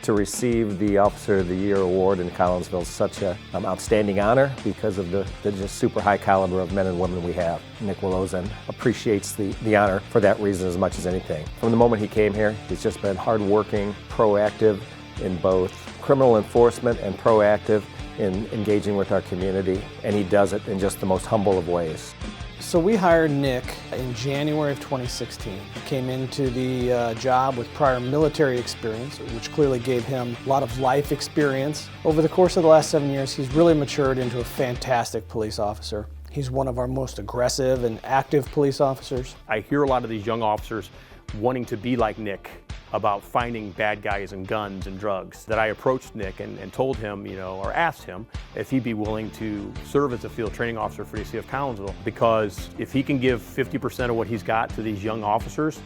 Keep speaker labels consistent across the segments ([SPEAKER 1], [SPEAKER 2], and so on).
[SPEAKER 1] To receive the Officer of the Year award in Collinsville is such an outstanding honor because of the just super high caliber of men and women we have. Nick Woloszyn appreciates the honor for that reason as much as anything. From the moment he came here, he's just been hardworking, proactive in both criminal enforcement and proactive in engaging with our community, and he does it in just the most humble of ways.
[SPEAKER 2] So we hired Nick in January of 2016. He came into the job with prior military experience, which clearly gave him a lot of life experience. Over the course of the last 7 years, he's really matured into a fantastic police officer. He's one of our most aggressive and active police officers.
[SPEAKER 3] I hear a lot of these young officers wanting to be like Nick about finding bad guys and guns and drugs. That I approached Nick and told him, or asked him if he'd be willing to serve as a field training officer for the city of Collinsville, because if he can give 50% of what he's got to these young officers,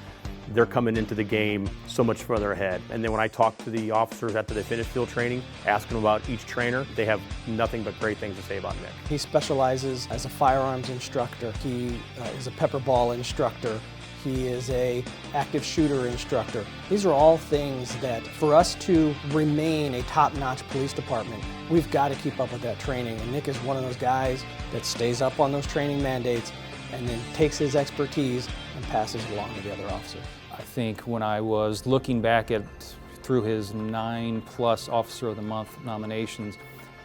[SPEAKER 3] they're coming into the game so much further ahead. And then when I talk to the officers after they finish field training, asking them about each trainer, they have nothing but great things to say about Nick.
[SPEAKER 2] He specializes as a firearms instructor. He is a pepper ball instructor. He is an active shooter instructor. These are all things that, for us to remain a top-notch police department, we've got to keep up with that training. And Nick is one of those guys that stays up on those training mandates and then takes his expertise and passes it along to the other officers.
[SPEAKER 4] I think when I was looking back through his 9+ Officer of the Month nominations,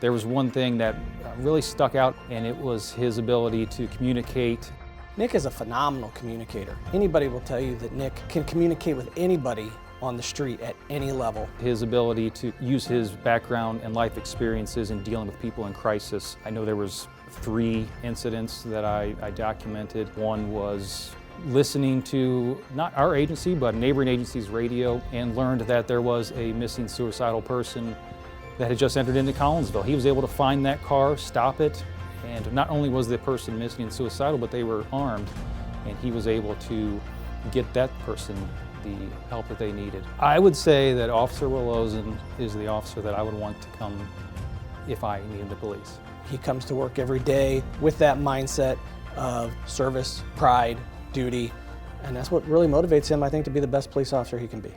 [SPEAKER 4] there was one thing that really stuck out, and it was his ability to communicate.
[SPEAKER 2] Nick is a phenomenal communicator. Anybody will tell you that Nick can communicate with anybody on the street at any level.
[SPEAKER 4] His ability to use his background and life experiences in dealing with people in crisis. I know there was 3 incidents that I documented. One was listening to, not our agency, but a neighboring agency's radio, and learned that there was a missing suicidal person that had just entered into Collinsville. He was able to find that car, stop it, and not only was the person missing and suicidal, but they were armed, and he was able to get that person the help that they needed. I would say that Officer Woloszyn is the officer that I would want to come if I needed the police.
[SPEAKER 2] He comes to work every day with that mindset of service, pride, duty, and that's what really motivates him, I think, to be the best police officer he can be.